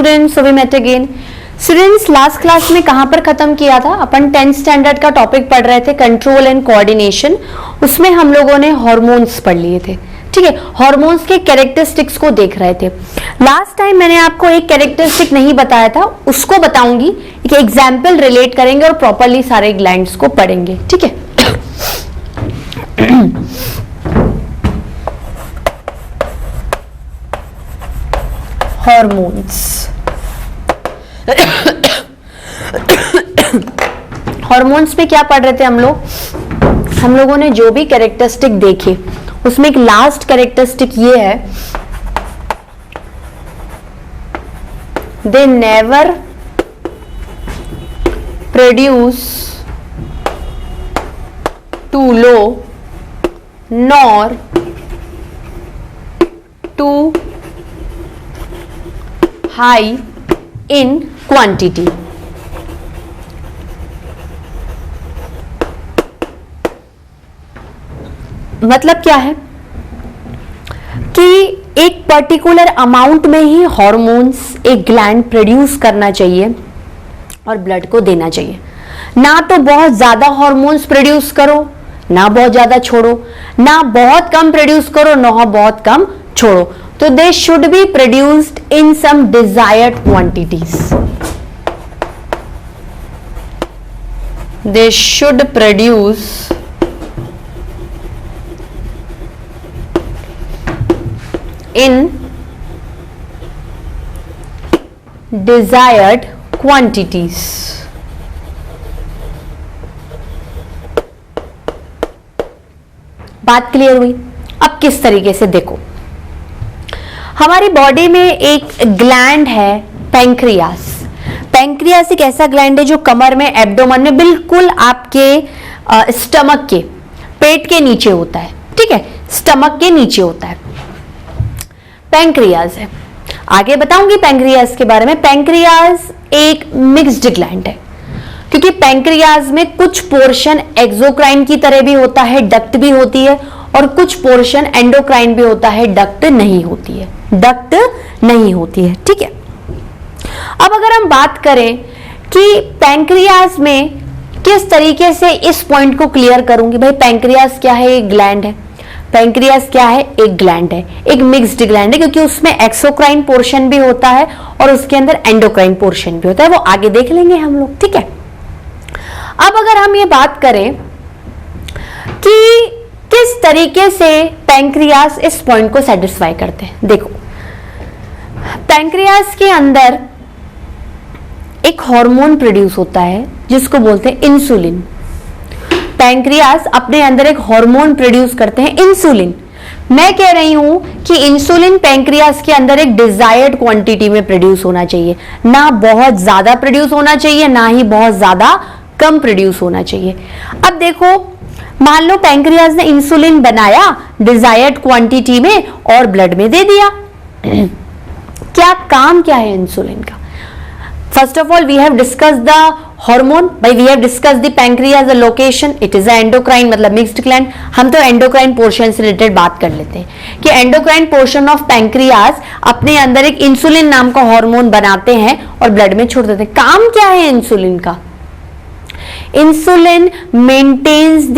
Students, we met again. Students, last class में कहां पर खत्म किया था? अपन 10th स्टैंडर्ड का टॉपिक पढ़ रहे थे, कंट्रोल एंड कोऑर्डिनेशन। उसमें हम लोगों ने हार्मोन्स पढ़ लिए थे, ठीक है। हार्मोन्स के कैरेक्टरिस्टिक्स को देख रहे थे। लास्ट टाइम मैंने आपको एक कैरेक्टरिस्टिक नहीं बताया था, उसको बताऊंगी, एक एग्जाम्पल रिलेट करेंगे और प्रॉपरली सारे ग्लैंड्स को पढ़ेंगे, ठीक है। हार्मोन्स, हार्मोन्स में क्या पढ़ रहे थे हम लोग? हम लोगों ने जो भी कैरेक्टरिस्टिक देखे उसमें एक लास्ट कैरेक्टरिस्टिक ये है, they never produce too low nor too high in quantity. मतलब क्या है कि एक पर्टिकुलर अमाउंट में ही हार्मोन्स एक ग्लैंड प्रोड्यूस करना चाहिए और ब्लड को देना चाहिए। ना तो बहुत ज्यादा हार्मोन्स प्रोड्यूस करो, ना बहुत ज्यादा छोड़ो, ना बहुत कम प्रोड्यूस करो, ना बहुत कम छोड़ो। तो they should be produced in some desired quantities. They should produce in desired quantities। बात क्लियर हुई? अब किस तरीके से देखो, हमारी बॉडी में एक ग्लैंड है पैंक्रियास। पैंक्रियास एक ऐसा ग्लैंड है जो कमर में, एब्डोमन में, बिल्कुल आपके स्टमक के, पेट के नीचे होता है, ठीक है, स्टमक के नीचे होता है। पैंक्रियाज है, आगे बताऊंगी पैंक्रियाज के बारे में। पैंक्रियाज एक मिक्स्ड ग्लैंड है, क्योंकि पैंक्रियाज में कुछ पोर्शन एक्सोक्राइन की तरह भी होता है, डक्ट भी होती है, और कुछ पोर्शन एंडोक्राइन भी होता है, डक्ट नहीं होती है, डक्ट नहीं होती है, ठीक है। अब अगर हम बात करें कि पैंक्रियाज में किस तरीके से, इस पॉइंट को क्लियर करूंगी भाई। पैंक्रियाज क्या है? एक ग्लैंड है। पैंक्रियास क्या है? एक ग्लैंड है, एक मिक्स्ड ग्लैंड है, क्योंकि उसमें एक्सोक्राइन पोर्शन भी होता है और उसके अंदर एंडोक्राइन पोर्शन भी होता है, वो आगे देख लेंगे हम लोग, ठीक है। अब अगर हम ये बात करें कि किस तरीके से पैंक्रियास इस पॉइंट को सेटिस्फाई करते हैं, देखो, पैंक्रियास के अंदर एक हार्मोन प्रोड्यूस होता है जिसको बोलते हैं इंसुलिन। पैंक्रियास अपने अंदर एक हार्मोन प्रोड्यूस करते हैं, इंसुलिन। मैं कह रही हूं कि इंसुलिन पैंक्रियास के अंदर एक डिजायर्ड क्वांटिटी में प्रोड्यूस होना चाहिए, ना बहुत ज्यादा प्रोड्यूस होना चाहिए, ना ही बहुत ज्यादा कम प्रोड्यूस होना चाहिए। अब देखो, मान लो पैंक्रियास ने इंसुलिन बनाया डिजायर्ड क्वांटिटी में और ब्लड में दे दिया। क्या काम क्या है इंसुलिन का? First of all, we have discussed the hormone, by we have discussed the pancreas, the location, it is a endocrine मतलब mixed gland। हम तो endocrine portion से रिलेटेड बात कर लेते हैं कि endocrine portion of pancreas अपने अंदर एक इंसुलिन नाम का हार्मोन बनाते हैं और ब्लड में छोड़ देते हैं। काम क्या है इंसुलिन का? Insulin maintains the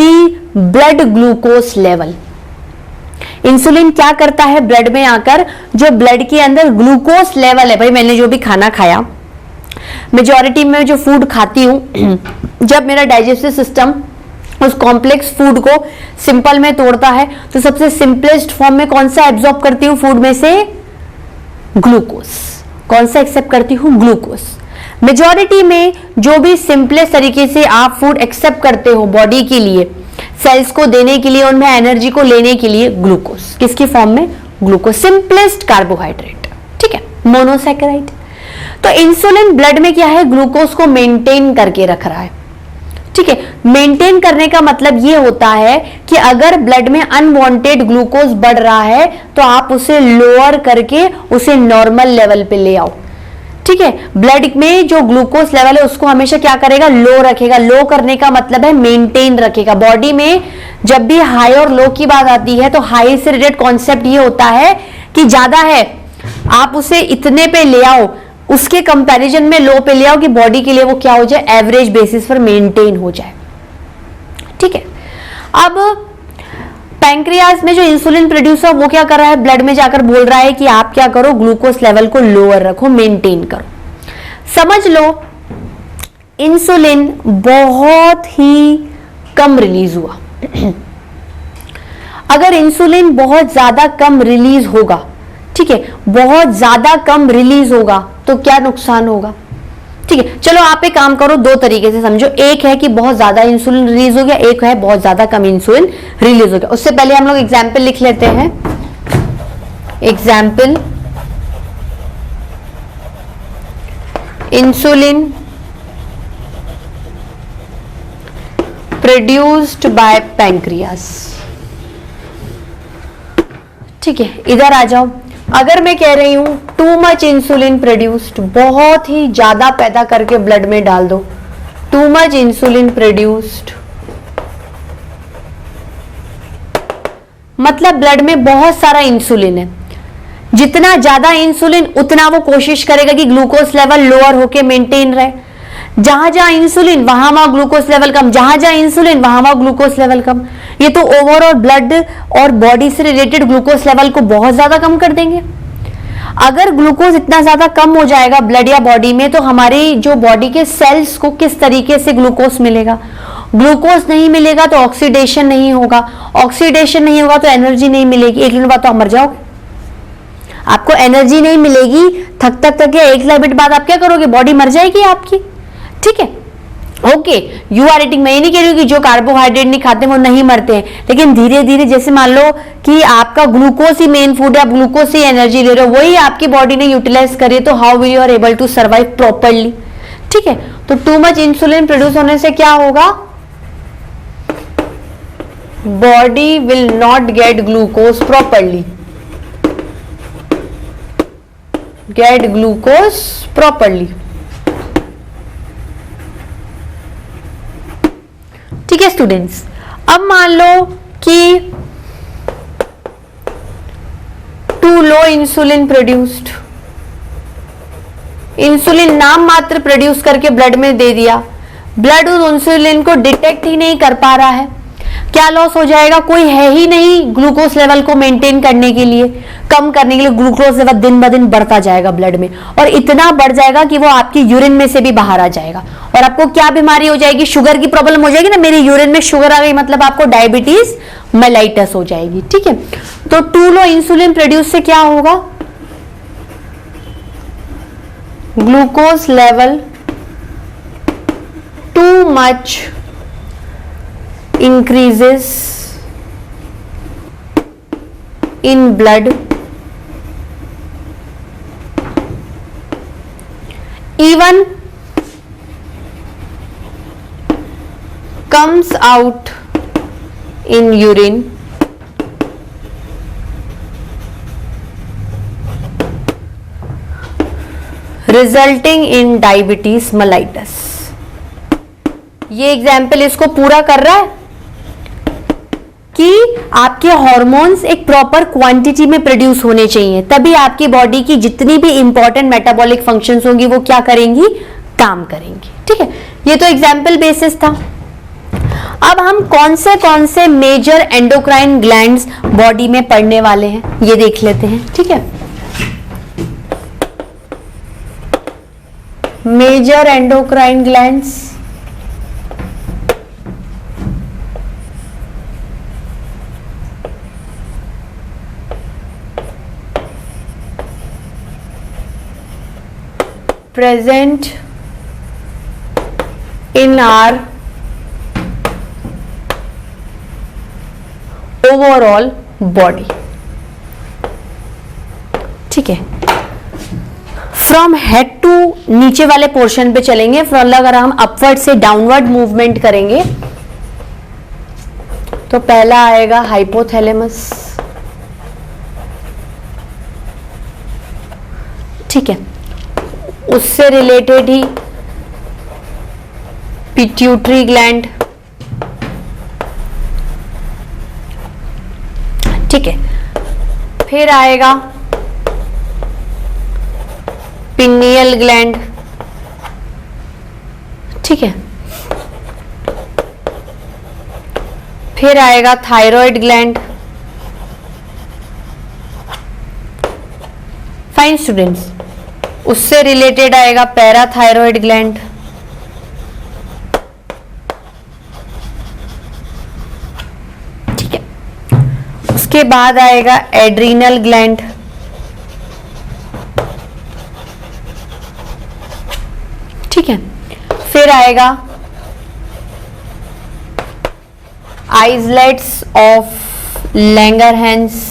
blood glucose level. Insulin क्या करता है? ब्लड में आकर जो ब्लड के अंदर ग्लूकोज लेवल है, भाई मैंने जो भी खाना खाया, मेजॉरिटी में जो फूड खाती हूं, जब मेरा डाइजेस्टिव सिस्टम उस कॉम्प्लेक्स फूड को सिंपल में तोड़ता है तो सबसे सिंपलेस्ट फॉर्म में कौन सा एब्जॉर्ब करती हूं फूड में से? ग्लूकोज। कौन सा एक्सेप्ट करती हूं? ग्लूकोज। मेजॉरिटी में जो भी सिंपलेस्ट तरीके से आप फूड एक्सेप्ट करते हो बॉडी के लिए, सेल्स को देने के लिए, उनमें एनर्जी को लेने के लिए, ग्लूकोज। किसकी फॉर्म में? ग्लूकोज, सिंपलेस्ट कार्बोहाइड्रेट, ठीक है, मोनोसैकेराइड। तो इंसुलिन ब्लड में क्या है? ग्लूकोज को मेंटेन करके रख रहा है, ठीक है। मेंटेन करने का मतलब ये होता है कि अगर ब्लड में अनवांटेड ग्लूकोज बढ़ रहा है तो आप उसे लोअर करके उसे नॉर्मल लेवल पे ले आओ, ठीक है। ब्लड में जो ग्लूकोज लेवल है उसको हमेशा क्या करेगा? लो रखेगा। लो करने का मतलब है मेंटेन रखेगा। बॉडी में जब भी हाई और लो की बात आती है तो हाई से रिलेटेड कॉन्सेप्ट ये होता है कि ज्यादा है, आप उसे इतने पे ले आओ, उसके कंपैरिजन में लो पे ले आओ कि बॉडी के लिए वो क्या हो जाए, एवरेज बेसिस पर मेंटेन हो जाए। ठीक है, अब पैंक्रियाज में जो इंसुलिन प्रोड्यूस हो वो क्या कर रहा है, ब्लड में जाकर बोल रहा है कि आप क्या करो, ग्लूकोज लेवल को लोअर रखो, मेंटेन करो। समझ लो इंसुलिन बहुत ही कम रिलीज हुआ। अगर इंसुलिन बहुत ज्यादा कम रिलीज होगा, ठीक है, बहुत ज्यादा कम रिलीज होगा तो क्या नुकसान होगा। ठीक है, चलो आप एक काम करो, दो तरीके से समझो। एक है कि बहुत ज्यादा इंसुलिन रिलीज हो गया, एक है बहुत ज्यादा कम इंसुलिन रिलीज हो गया। उससे पहले हम लोग एग्जाम्पल लिख लेते हैं। Example, insulin produced by pancreas. ठीक है, इधर आ जाओ। अगर मैं कह रही हूं टू मच इंसुलिन प्रोड्यूस्ड, बहुत ही ज्यादा पैदा करके ब्लड में डाल दो, टू मच इंसुलिन प्रोड्यूस्ड, मतलब ब्लड में बहुत सारा इंसुलिन है। जितना ज्यादा इंसुलिन उतना वो कोशिश करेगा कि ग्लूकोज लेवल लोअर होके मेंटेन रहे। जहां जहां इंसुलिन वहां वहां ग्लूकोज लेवल कम, जहां जहां इंसुलिन वहां वहां ग्लूकोज लेवल कम। ये तो ओवरऑल ब्लड और बॉडी से रिलेटेड ग्लूकोज लेवल को बहुत ज्यादा कम कर देंगे। अगर ग्लूकोज इतना ज्यादा कम हो जाएगा ब्लड या बॉडी में, तो हमारी जो बॉडी के सेल्स को किस तरीके से ग्लूकोज मिलेगा। ग्लूकोज नहीं मिलेगा तो ऑक्सीडेशन नहीं होगा, ऑक्सीडेशन नहीं होगा तो एनर्जी नहीं मिलेगी। एक मिनट बाद तो आप मर जाओगे, आपको एनर्जी नहीं मिलेगी, थक थक थक के एक मिनट बाद आप क्या करोगे, बॉडी मर जाएगी आपकी। ठीक है, ओके, यू आर ईटिंग। मैं ये नहीं कह रही हूँ कि जो कार्बोहाइड्रेट नहीं खाते वो नहीं मरते हैं, लेकिन धीरे धीरे, जैसे मान लो कि आपका ग्लूकोज ही मेन फूड है, आप ग्लूकोज से एनर्जी ले रहे हो, वही आपकी बॉडी ने यूटिलाइज करी, तो how will you are able to survive properly. ठीक है, तो टू मच इंसुलिन प्रोड्यूस होने से क्या होगा, body will not get glucose properly, get glucose properly. ठीक है स्टूडेंट्स, अब मान लो कि too low insulin produced, insulin नाम मात्र प्रोड्यूस करके ब्लड में दे दिया, ब्लड उस इंसुलिन को डिटेक्ट ही नहीं कर पा रहा है। क्या लॉस हो जाएगा, कोई है ही नहीं ग्लूकोज लेवल को मेंटेन करने के लिए, कम करने के लिए। ग्लूकोज लेवल दिन ब दिन बढ़ता जाएगा ब्लड में, और इतना बढ़ जाएगा कि वो आपकी यूरिन में से भी बाहर आ जाएगा, और आपको क्या बीमारी हो जाएगी, शुगर की प्रॉब्लम हो जाएगी ना। मेरी यूरिन में शुगर आ गई मतलब आपको डायबिटीज मेलाइटस हो जाएगी। ठीक है, तो टू लो इंसुलिन प्रोड्यूस से क्या होगा, glucose level too much increases in blood, even comes out in urine, resulting in diabetes mellitus। ये एग्जाम्पल इसको पूरा कर रहा है कि आपके हार्मोन्स एक प्रॉपर क्वांटिटी में प्रोड्यूस होने चाहिए, तभी आपकी बॉडी की जितनी भी इंपॉर्टेंट मेटाबॉलिक फंक्शंस होंगी वो क्या करेंगी, काम करेंगी। ठीक है, ये तो एग्जाम्पल बेसिस था। अब हम कौन से मेजर एंडोक्राइन ग्लैंड्स बॉडी में पड़ने वाले हैं ये देख लेते हैं। ठीक है, major endocrine glands, present in our overall body। ठीक है, फ्रॉम हेड टू नीचे वाले पोर्शन पे चलेंगे। अगर हम अपवर्ड से डाउनवर्ड मूवमेंट करेंगे तो पहला आएगा हाइपोथैलेमस। ठीक है, उससे रिलेटेड ही पिट्यूटरी ग्लैंड। ठीक है, फिर आएगा पिनियल ग्लैंड, ठीक है। फिर आएगा थायराइड ग्लैंड। फाइन स्टूडेंट्स, उससे रिलेटेड आएगा पैराथायराइड ग्लैंड, ठीक है। उसके बाद आएगा एड्रीनल ग्लैंड, ठीक है। फिर आएगा islets of Langerhans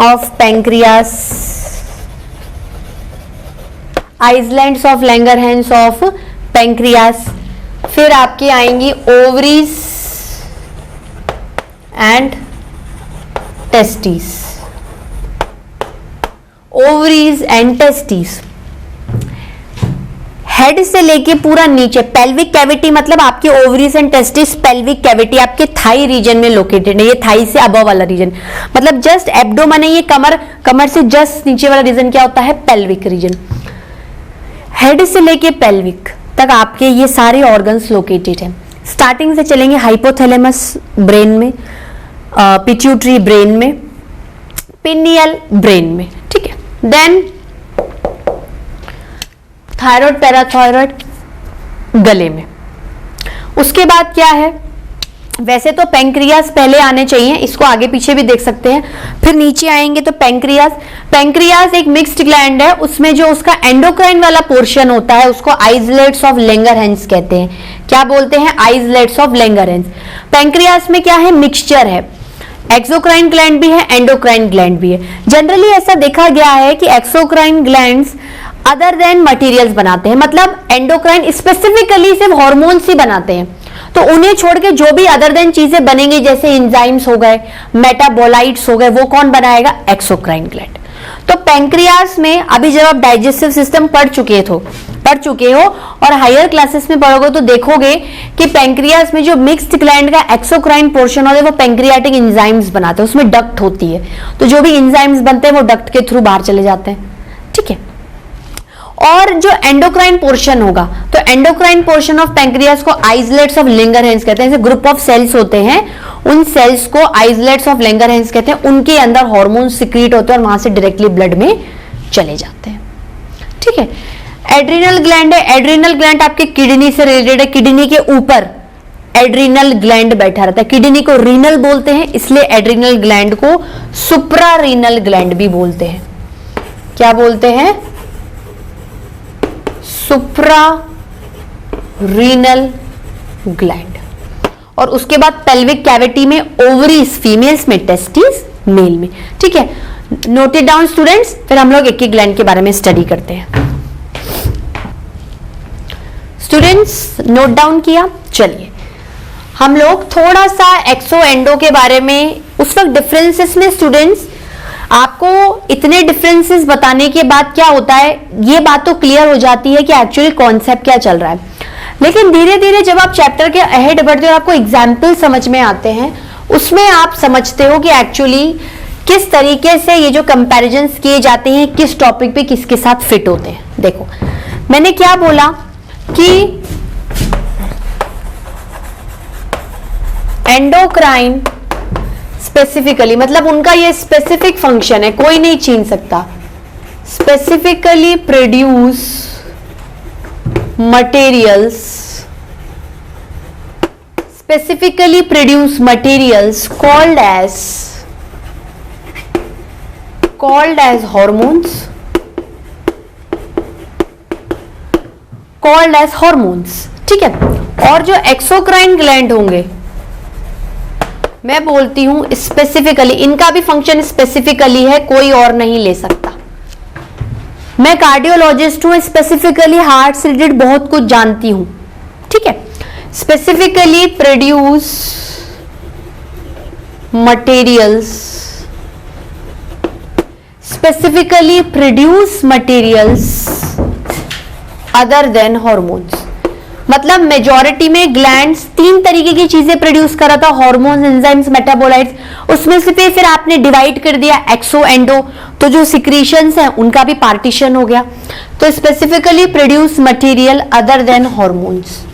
of pancreas, islands of Langerhans of pancreas. फिर आपकी आएंगी ovaries and testis, ovaries and testis. Head से लेके पूरा नीचे पेल्विक कैविटी, मतलब आपके ovaries and testis pelvic cavity आपके थाई रीजन में लोकेटेड है। ये थाई से अबव वाला रीजन, मतलब जस्ट एब्डोमेन है, ये कमर से जस्ट नीचे वाला रीजन क्या होता है? Pelvic region. हेड से लेके पेल्विक तक आपके ये सारे ऑर्गन्स लोकेटेड हैं। स्टार्टिंग से चलेंगे हाइपोथैलेमस ब्रेन में, पिट्यूटरी ब्रेन में, पिनियल ब्रेन में, ठीक है। देन थायराइड पैराथायराइड गले में। उसके बाद क्या है? वैसे तो पैंक्रियास पहले आने चाहिए, इसको आगे पीछे भी देख सकते हैं। फिर नीचे आएंगे तो पैंक्रियास एक मिक्स्ड ग्लैंड है, उसमें जो उसका एंडोक्राइन वाला पोर्शन होता है उसको आइसलेट्स ऑफ लैंगरहैंस कहते हैं। क्या बोलते हैं? Islets of Langerhans. पैंक्रियास में क्या है? मिक्सचर है, एक्सोक्राइन ग्लैंड भी है, एंडोक्राइन ग्लैंड भी है। जनरली ऐसा देखा गया है कि exocrine glands other than materials बनाते हैं, मतलब एंडोक्राइन स्पेसिफिकली सिर्फ हॉर्मोन्स ही बनाते हैं, तो उन्हें छोड़ के जो भी अदर देन चीजें बनेंगी जैसे एंजाइम्स हो गए, मेटाबोलाइट्स हो गए, वो कौन बनाएगा? Exocrine gland. तो पैंक्रियास में अभी जब आप डाइजेस्टिव सिस्टम पढ़ चुके हो और हायर क्लासेस में पढ़ोगे तो देखोगे कि पैंक्रियास में जो मिक्स्ड ग्लैंड का एक्सोक्राइन पोर्शन होता है वो पैंक्रियाटिक एंजाइम्स बनाते हैं, उसमें डक्ट होती है, तो जो भी एंजाइम्स बनते हैं वो डक्ट के थ्रू बाहर चले जाते हैं, ठीक है। और जो एंडोक्राइन पोर्शन होगा, तो एंडोक्राइन पोर्शन ऑफ पैंक्रियास को आइसलेट्स ऑफ लैंगरहैंस कहते हैं। जैसे ग्रुप ऑफ सेल्स होते हैं, उन सेल्स को आइसलेट्स ऑफ लैंगरहैंस कहते हैं। उनके अंदर हार्मोन सिक्रीट होते हैं और वहां से डायरेक्टली ब्लड में चले जाते हैं, ठीक है। एड्रिनल ग्लैंड है, एड्रिनल ग्लैंड आपके किडनी से रिलेटेड है। किडनी के ऊपर एड्रिनल ग्लैंड बैठा रहता है। किडनी को रीनल बोलते हैं, इसलिए एड्रिनल ग्लैंड को सुप्रारीनल ग्लैंड भी बोलते हैं। क्या बोलते हैं? Supra renal gland. और उसके बाद पेल्विक कैविटी में ओवरीज फीमेल्स में, टेस्टिस मेल में, ठीक है। नोटेड डाउन स्टूडेंट्स, फिर हम लोग एक एक ग्लैंड के बारे में स्टडी करते हैं। स्टूडेंट्स नोट डाउन किया? चलिए हम लोग थोड़ा सा एक्सो एंडो के बारे में, उस वक्त डिफरेंसेस में स्टूडेंट्स आपको इतने डिफरेंसेस बताने के बाद क्या होता है, ये बात तो क्लियर हो जाती है कि एक्चुअली कॉन्सेप्ट क्या चल रहा है। लेकिन धीरे धीरे जब आप चैप्टर के अहेड बढ़ते हो और आपको एग्जाम्पल समझ में आते हैं, उसमें आप समझते हो कि एक्चुअली किस तरीके से ये जो कंपैरिजंस किए जाते हैं किस टॉपिक पे किसके साथ फिट होते हैं। देखो मैंने क्या बोला कि एंडोक्राइन स्पेसिफिकली, मतलब उनका ये स्पेसिफिक फंक्शन है, कोई नहीं छीन सकता। Specifically produce materials, specifically produce materials called as hormones, called as hormones, ठीक है। और जो एक्सोक्राइन ग्लैंड होंगे, मैं बोलती हूं स्पेसिफिकली, इनका भी फंक्शन स्पेसिफिकली है, कोई और नहीं ले सकता। मैं कार्डियोलॉजिस्ट हूं, स्पेसिफिकली हार्ट से रिलेटेड बहुत कुछ जानती हूं, ठीक है। Specifically produce materials, specifically produce materials other than hormones. मतलब मेजॉरिटी में ग्लैंड्स 3 तरीके की चीजें प्रोड्यूस कर रहा था, हार्मोन्स, एंजाइम्स, मेटाबोलाइट्स। उसमें से फिर आपने डिवाइड कर दिया एक्सो एंडो, तो जो सिक्रीशंस हैं उनका भी पार्टीशन हो गया। तो specifically produce material other than hormones,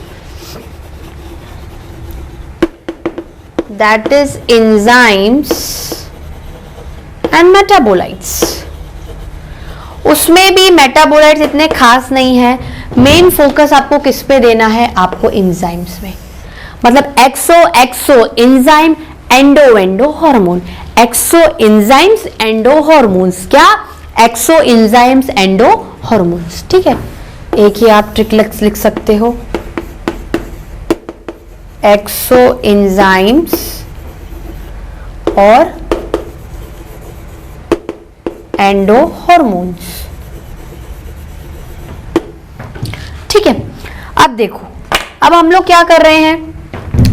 that is enzymes and metabolites. उसमें भी मेटाबोलाइट्स इतने खास नहीं है, मेन फोकस आपको किस पे देना है, आपको एंजाइम्स में। मतलब एक्सो एक्सो एंजाइम, एंडो एंडो हार्मोन, एक्सो एंजाइम्स, एंडो हार्मोन्स। क्या? एक्सो एंजाइम्स, एंडो हार्मोन्स। ठीक है, एक ही आप ट्रिक लिख सकते हो, एक्सो एंजाइम्स और एंडो हार्मोन्स। ठीक है, अब देखो, अब हम लोग क्या कर रहे हैं,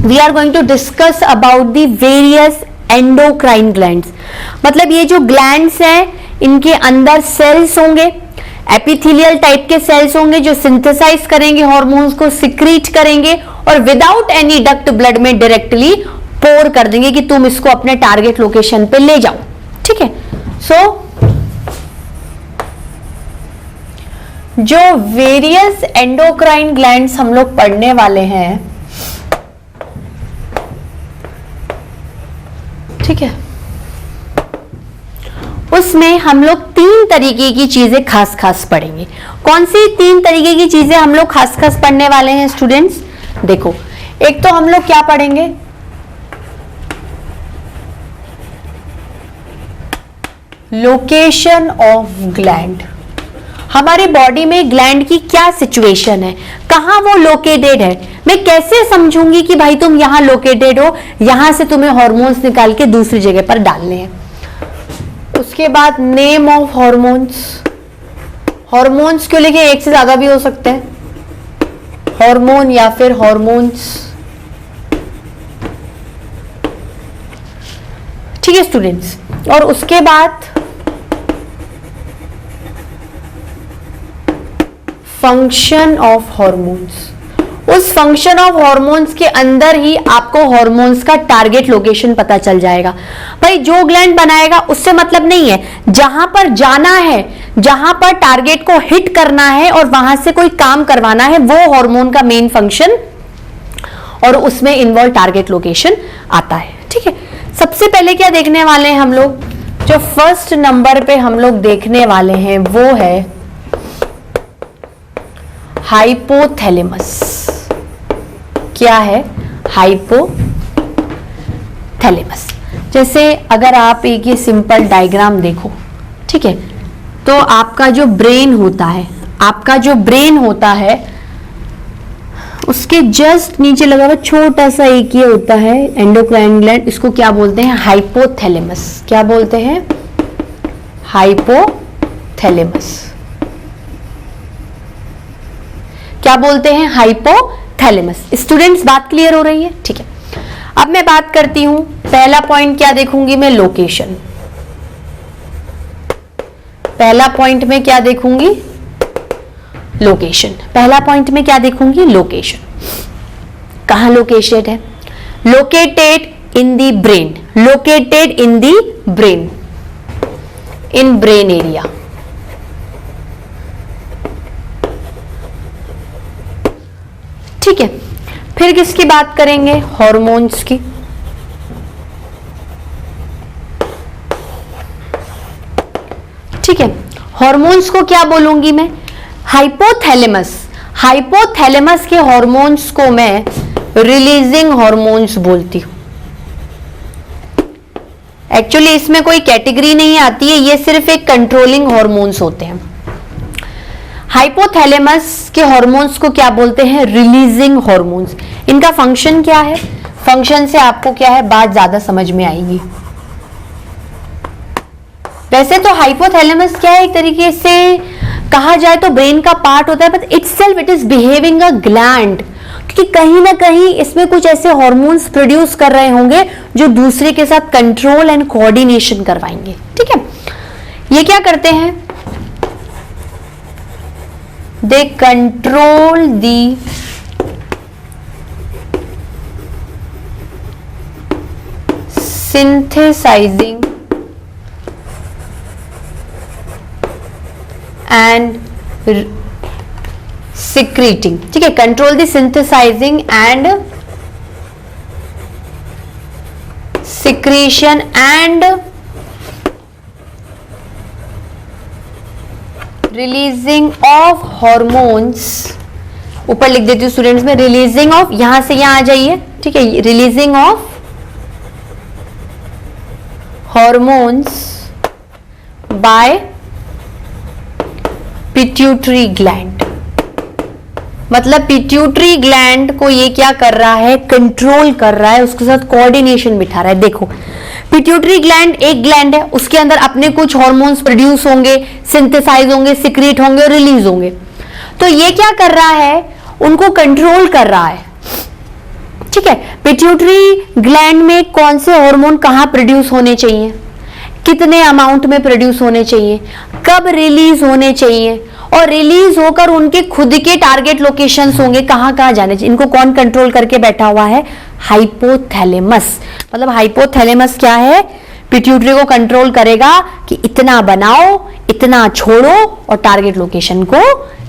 we are going to discuss about the various endocrine glands. मतलब ये जो ग्लैंड्स हैं इनके अंदर सेल्स होंगे, एपिथेलियल टाइप के सेल्स होंगे जो सिंथेसाइज करेंगे हार्मोन्स को, सिक्रीट करेंगे और विदाउट एनी डक्ट ब्लड में डायरेक्टली पोर कर देंगे कि तुम इसको अपने टारगेट लोकेशन पे ले जाओ। ठीक है, सो जो वेरियस एंडोक्राइन ग्लैंड्स हम लोग पढ़ने वाले हैं, ठीक है, उसमें हम लोग 3 तरीके की चीजें खास खास पढ़ेंगे। कौन सी 3 तरीके की चीजें हम लोग खास खास पढ़ने वाले हैं स्टूडेंट्स? देखो, एक तो हम लोग क्या पढ़ेंगे, लोकेशन ऑफ ग्लैंड। हमारी बॉडी में ग्लैंड की क्या सिचुएशन है, कहां वो लोकेटेड है, मैं कैसे समझूंगी कि भाई तुम यहां लोकेटेड हो, यहां से तुम्हें हार्मोन्स निकाल के दूसरी जगह पर डालने हैं। उसके बाद नेम ऑफ हार्मोन्स, हार्मोन्स क्यों लिखे, एक से ज्यादा भी हो सकते हैं, हार्मोन या फिर हार्मोन्स। ठीक है स्टूडेंट्स, और उसके बाद फंक्शन ऑफ हार्मोन्स। उस फंक्शन ऑफ हार्मोन्स के अंदर ही आपको हार्मोन्स का टारगेट लोकेशन पता चल जाएगा। भाई जो ग्लैंड बनाएगा उससे मतलब नहीं है, जहां पर जाना है, जहां पर टारगेट को हिट करना है और वहां से कोई काम करवाना है, वो हार्मोन का मेन फंक्शन और उसमें इन्वॉल्व टारगेट लोकेशन आता है। ठीक है, सबसे पहले क्या देखने वाले हैं हम लोग, जो फर्स्ट नंबर पे हम लोग देखने वाले हैं वो है हाइपोथैलेमस। क्या है? हाइपोथैलेमस। जैसे अगर आप एक ये सिंपल डायग्राम देखो, ठीक है, तो आपका जो ब्रेन होता है, आपका जो ब्रेन होता है उसके जस्ट नीचे लगा हुआ छोटा सा एक ये होता है एंडोक्राइन ग्लैंड, इसको क्या बोलते हैं? हाइपोथैलेमस। क्या बोलते हैं? हाइपोथैलेमस। क्या बोलते हैं? हाइपोथैलेमस। स्टूडेंट्स बात क्लियर हो रही है? ठीक है, अब मैं बात करती हूं, पहला पॉइंट क्या देखूंगी मैं? लोकेशन। पहला पॉइंट में क्या देखूंगी? लोकेशन। पहला पॉइंट में क्या देखूंगी? लोकेशन। कहां लोकेटेड है? Located in the brain, located in the brain, in brain area. ठीक है, फिर किसकी बात करेंगे? हार्मोन्स की। ठीक है, हार्मोन्स को क्या बोलूंगी मैं? हाइपोथैलेमस। हाइपोथैलेमस के हार्मोन्स को मैं रिलीजिंग हार्मोन्स बोलती हूं। एक्चुअली इसमें कोई कैटेगरी नहीं आती है, ये सिर्फ एक कंट्रोलिंग हार्मोन्स होते हैं। हाइपोथैलेमस के हार्मोन्स को क्या बोलते हैं? Releasing hormones. इनका फंक्शन क्या है? फंक्शन से आपको क्या है बात ज्यादा समझ में आएगी। वैसे तो हाइपोथैलेमस क्या है, एक तरीके से कहा जाए तो ब्रेन का पार्ट होता है, but itself it is behaving a gland, क्योंकि कहीं ना कहीं इसमें कुछ ऐसे हार्मोन्स प्रोड्यूस कर रहे होंगे जो दूसरे के साथ कंट्रोल एंड कोऑर्डिनेशन करवाएंगे। ठीक है, ये क्या करते हैं? they control the synthesizing and secreting, ठीक है, control the synthesising and secretion and releasing of hormones, ऊपर लिख देती हूँ स्टूडेंट्स में, रिलीजिंग ऑफ, यहां से यहां आ जाइए, ठीक है, releasing of hormones by pituitary gland. मतलब पिट्यूटरी ग्लैंड को ये क्या कर रहा है, कंट्रोल कर रहा है, उसके साथ कोऑर्डिनेशन बिठा रहा है। देखो पिट्यूटरी ग्लैंड एक ग्लैंड है, उसके अंदर अपने कुछ हॉर्मोन्स प्रोड्यूस होंगे, सिंथेसाइज होंगे, सिक्रीट होंगे और रिलीज होंगे। तो ये क्या कर रहा है, उनको कंट्रोल कर रहा है, ठीक है। पिट्यूटरी ग्लैंड में कौन से हार्मोन कहां प्रोड्यूस होने चाहिए, कितने अमाउंट में प्रोड्यूस होने चाहिए, कब रिलीज होने चाहिए, और रिलीज होकर उनके खुद के टारगेट लोकेशंस होंगे, कहां कहां जाने चाहिए। इनको कौन कंट्रोल करके बैठा हुआ है, हाइपोथैलेमस। मतलब हाइपोथैलेमस क्या है, पिट्यूटरी को कंट्रोल करेगा कि इतना बनाओ, इतना छोड़ो और टारगेट लोकेशन को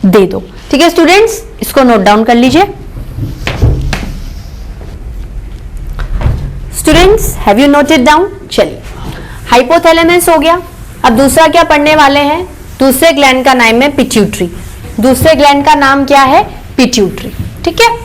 दे दो। ठीक है स्टूडेंट्स, इसको नोट डाउन कर लीजिए। Students have you noted down? चलिए हाइपोथैलेमस हो गया। अब दूसरा क्या पढ़ने वाले हैं, दूसरे ग्लैंड का नाम है पिट्यूटरी। दूसरे ग्लैंड का नाम क्या है, पिट्यूटरी। ठीक है,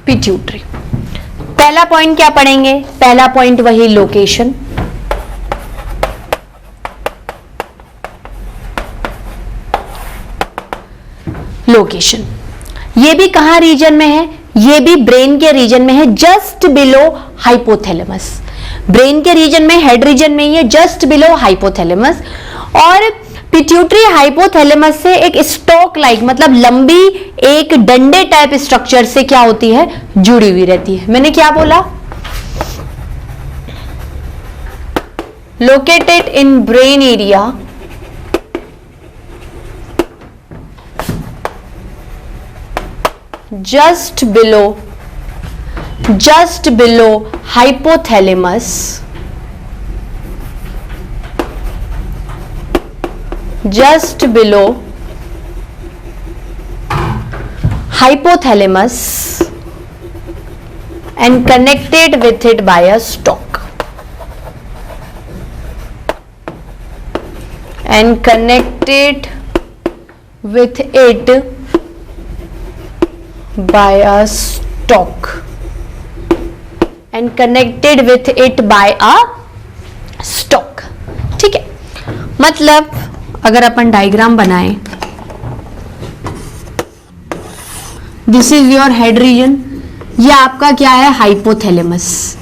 पिट्यूटरी। पहला पॉइंट क्या पढ़ेंगे, पहला पॉइंट वही लोकेशन। लोकेशन ये भी कहां रीजन में है, ये भी ब्रेन के रीजन में है, जस्ट बिलो हाइपोथैलेमस। ब्रेन के रीजन में, हेड रीजन में ही है, जस्ट बिलो हाइपोथैलेमस। और पिट्यूटरी हाइपोथैलेमस से एक स्टॉक लाइक मतलब लंबी एक डंडे टाइप स्ट्रक्चर से क्या होती है, जुड़ी हुई रहती है। मैंने क्या बोला, located in brain area just below hypothalamus, just below hypothalamus and connected with it by a stalk, and connected with it by a stalk, and connected with it by a stalk। ठीक है, मतलब अगर अपन diagram बनाएं, this is your head region, ये आपका क्या है, hypothalamus.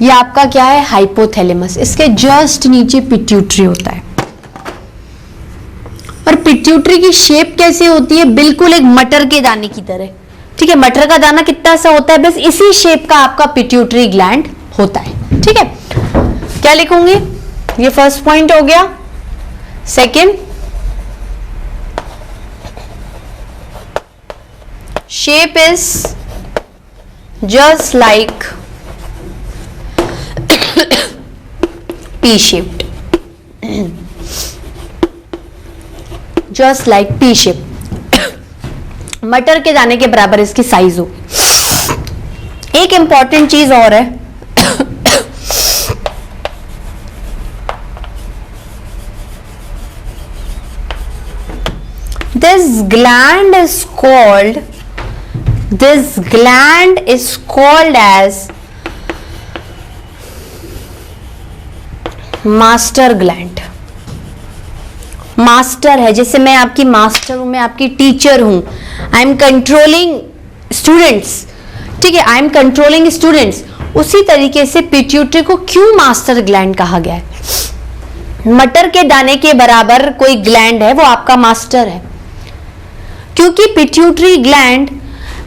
ये आपका क्या है, हाइपोथैलेमस। इसके जस्ट नीचे पिट्यूटरी होता है। और पिट्यूटरी की शेप कैसी होती है, बिल्कुल एक मटर के दाने की तरह। ठीक है, मटर का दाना कितना सा होता है, बस इसी शेप का आपका पिट्यूटरी ग्लैंड होता है। ठीक है, क्या लिखूंगी, ये फर्स्ट पॉइंट हो गया। Second, shape is just like P shaped, just like P shape, मटर के दाने के बराबर इसकी साइज हो। एक इंपॉर्टेंट चीज और है, this gland is called as master gland. Master है, जैसे मैं आपकी मास्टर हूं, मैं आपकी टीचर हूं, आई एम कंट्रोलिंग स्टूडेंट्स। ठीक है, आई एम कंट्रोलिंग स्टूडेंट्स। उसी तरीके से पिट्यूटरी को क्यों मास्टर ग्लैंड कहा गया है, मटर के दाने के बराबर कोई ग्लैंड है, वो आपका मास्टर है। क्योंकि पिट्यूटरी ग्लैंड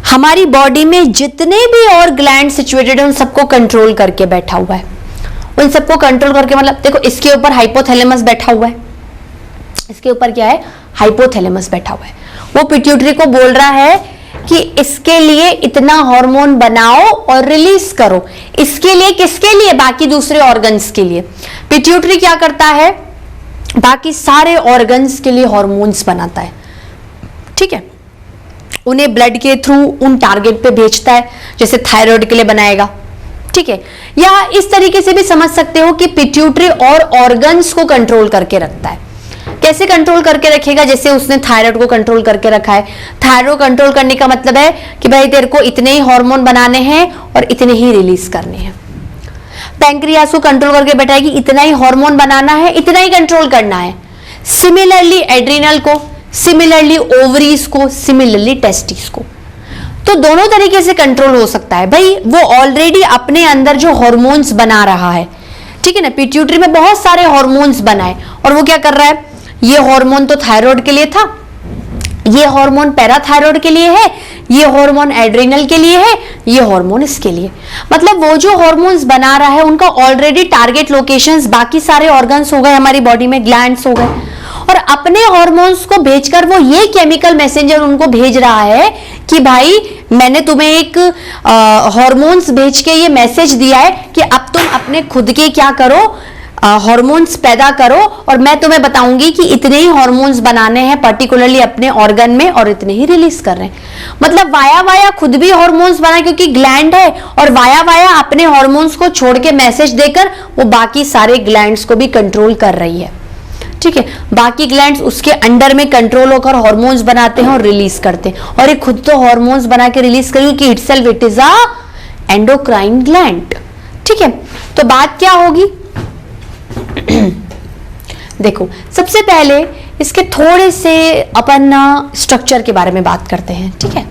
हमारी बॉडी में जितने भी और ग्लैंड सिचुएटेड है उन सबको कंट्रोल करके बैठा हुआ है। उन सबको कंट्रोल करके मतलब देखो, इसके ऊपर हाइपोथैलेमस बैठा हुआ है, इसके ऊपर क्या है, हाइपोथैलेमस बैठा हुआ है। वो पिट्यूटरी को बोल रहा है कि इसके लिए इतना हार्मोन बनाओ और रिलीज करो। इसके लिए किसके लिए? बाकी दूसरे ऑर्गन्स के लिए। पिट्यूटरी क्या करता है? बाकी सारे ऑर्गन्स के लिए हार्मोन्स बनाता है, ठीक है। उन्हें ब्लड के थ्रू उन टारगेट पे भेजता है, जैसे थायराइड के लिए बनाएगा, ठीक है। या इस तरीके से भी समझ सकते हो कि पिट्यूटरी और ऑर्गन्स को कंट्रोल करके रखता है। कैसे कंट्रोल करके रखेगा? जैसे उसने थायराइड को कंट्रोल करके रखा है। थायराइड कंट्रोल करने का मतलब है कि भाई तेरे को इतने ही हार्मोन बनाने हैं और इतने ही रिलीज करने हैं। पैंक्रियास को कंट्रोल करके बैठा है कि इतना ही हार्मोन बनाना है, इतना ही कंट्रोल करना है। सिमिलरली एड्रिनल को, सिमिलरली ओवरीज को, सिमिलरली टेस्टिस को। तो दोनों तरीके से कंट्रोल हो सकता है। भाई वो ऑलरेडी अपने अंदर जो हार्मोन्स बना रहा है, ठीक है ना, पिट्यूटरी में बहुत सारे हार्मोन्स बनाए और वो क्या कर रहा है, ये हार्मोन तो थायराइड के लिए था, ये हार्मोन पैराथायराइड के लिए है, ये हार्मोन एड्रिनल के लिए है, ये हार्मोन इसके लिए। मतलब वो जो हार्मोन्स बना रहा है उनका ऑलरेडी टारगेट लोकेशंस बाकी सारे ऑर्गन्स हो गए, हमारी बॉडी में ग्लैंड्स हो गए, और अपने हार्मोन्स को भेजकर वो ये केमिकल मैसेंजर उनको भेज रहा है कि भाई मैंने तुम्हें एक हार्मोन्स भेज के ये मैसेज दिया है कि अब तुम अपने खुद के क्या करो, हार्मोन्स पैदा करो, और मैं तुम्हें बताऊंगी कि इतने ही हार्मोन्स बनाने हैं पर्टिकुलरली अपने ऑर्गन में और इतने ही रिलीज कर रहे हैं। मतलब वाया वाया खुद भी हार्मोन्स बना, क्योंकि ग्लैंड है, और वाया वाया अपने हार्मोन्स को छोड़ के मैसेज देकर वो बाकी सारे ग्लैंड्स को भी कंट्रोल कर रही है, ठीक है। बाकी ग्लैंड्स उसके अंडर में कंट्रोल होकर हार्मोन्स बनाते हैं और रिलीज करते हैं, और ये खुद तो हार्मोन्स बना के रिलीज करेगी कि itself it is a endocrine gland, ठीक है। तो बात क्या होगी देखो, सबसे पहले इसके थोड़े से अपन स्ट्रक्चर के बारे में बात करते हैं, ठीक है।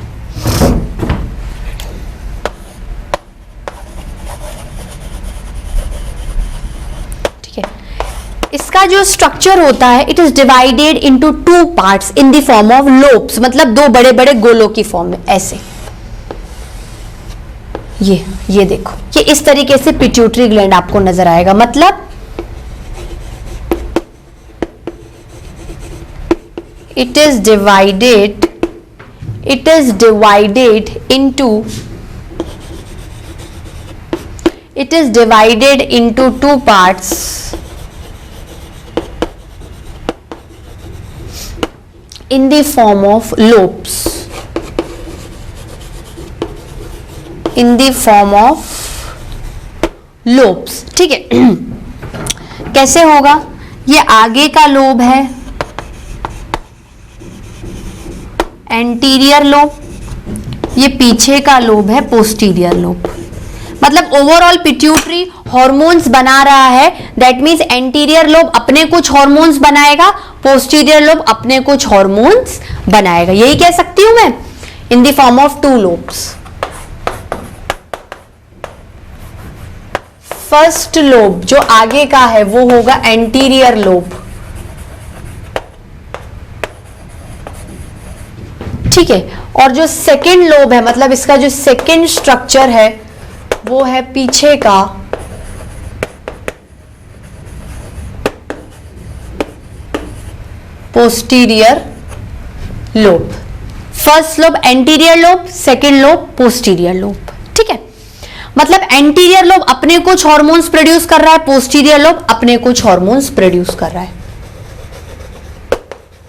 ठीक है, इसका जो स्ट्रक्चर होता है, it is divided into 2 parts in the form of lobes, मतलब 2 बड़े बड़े गोलों की फॉर्म में, ऐसे। ये देखो, ये इस तरीके से पिट्यूटरी ग्लैंड आपको नजर आएगा। मतलब it is divided into 2 parts in the form of lobes, ठीक है। कैसे होगा? ये आगे का लोब है, एंटीरियर लोब, ये पीछे का लोब है, पोस्टीरियर लोब। मतलब ओवरऑल पिट्यूटरी हार्मोन्स बना रहा है, दैट मींस एंटीरियर लोब अपने कुछ हार्मोन्स बनाएगा, पोस्टीरियर लोब अपने कुछ हार्मोन्स बनाएगा। यही कह सकती हूं मैं, in the form of 2 lobes. First lobe जो आगे का है वो होगा एंटीरियर लोब, ठीक है। और जो सेकेंड लोब है, मतलब इसका जो सेकेंड स्ट्रक्चर है वो है पीछे का posterior lobe. First lobe anterior lobe, second lobe posterior lobe, ठीक है। मतलब एंटीरियर लोब अपने कुछ हार्मोन्स प्रोड्यूस कर रहा है, पोस्टीरियर लोब अपने कुछ हार्मोन्स प्रोड्यूस कर रहा है।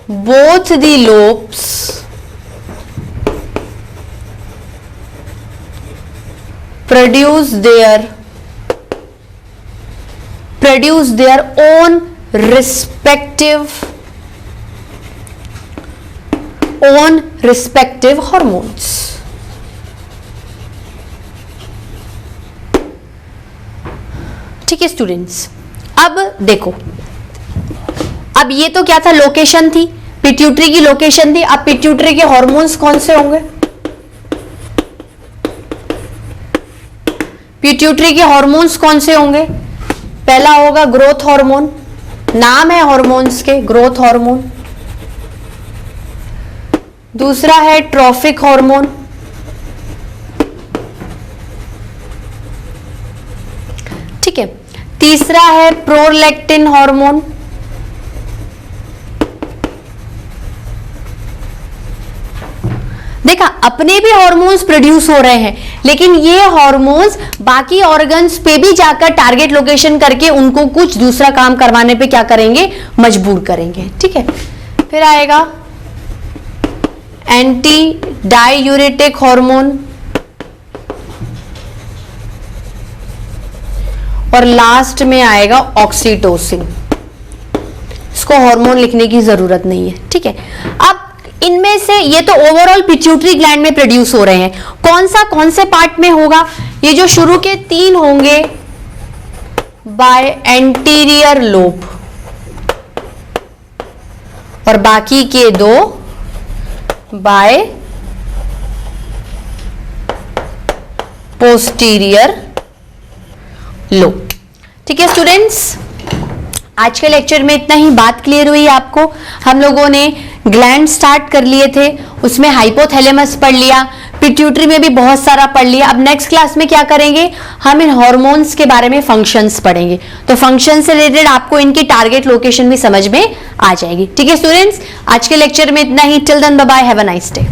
Both the lobes produce their own respective hormones। ठीक है स्टूडेंट्स, अब देखो, अब ये तो क्या था, लोकेशन थी, पिट्यूटरी की लोकेशन थी। अब पिट्यूटरी के हार्मोन्स कौन से होंगे? पिट्यूटरी के हार्मोन्स कौन से होंगे? पहला होगा ग्रोथ हार्मोन, नाम है हार्मोन्स के, ग्रोथ हार्मोन। दूसरा है ट्रॉफिक हार्मोन, तीसरा है प्रोलैक्टिन हार्मोन। देखा, अपने भी हार्मोन्स प्रोड्यूस हो रहे हैं, लेकिन ये हार्मोन्स बाकी ऑर्गन्स पे भी जाकर टारगेट लोकेशन करके उनको कुछ दूसरा काम करवाने पे क्या करेंगे, मजबूर करेंगे। ठीक है, फिर आएगा एंटी डाययूरेटिक हार्मोन, और लास्ट में आएगा ऑक्सीटोसिन। इसको हार्मोन लिखने की जरूरत नहीं है। ठीक है, अब इनमें से ये तो ओवरऑल पिट्यूटरी ग्लैंड में प्रोड्यूस हो रहे हैं, कौन से पार्ट में होगा, ये जो शुरू के 3 होंगे बाय एंटीरियर लोब, और बाकी के 2 बाय पोस्टीरियर लोब। ठीक है स्टूडेंट्स, आज के लेक्चर में इतना ही। बात क्लियर हुई आपको? हम लोगों ने ग्लैंड स्टार्ट कर लिए थे, उसमें हाइपोथैलेमस पढ़ लिया, पिट्यूटरी में भी बहुत सारा पढ़ लिया। अब नेक्स्ट क्लास में क्या करेंगे, हम इन हार्मोन्स के बारे में फंक्शंस पढ़ेंगे, तो फंक्शन से रिलेटेड आपको इनकी टारगेट लोकेशन भी समझ में आ जाएगी। ठीक है स्टूडेंट्स, आज के लेक्चर में इतना ही। Till then bye bye, have a nice day.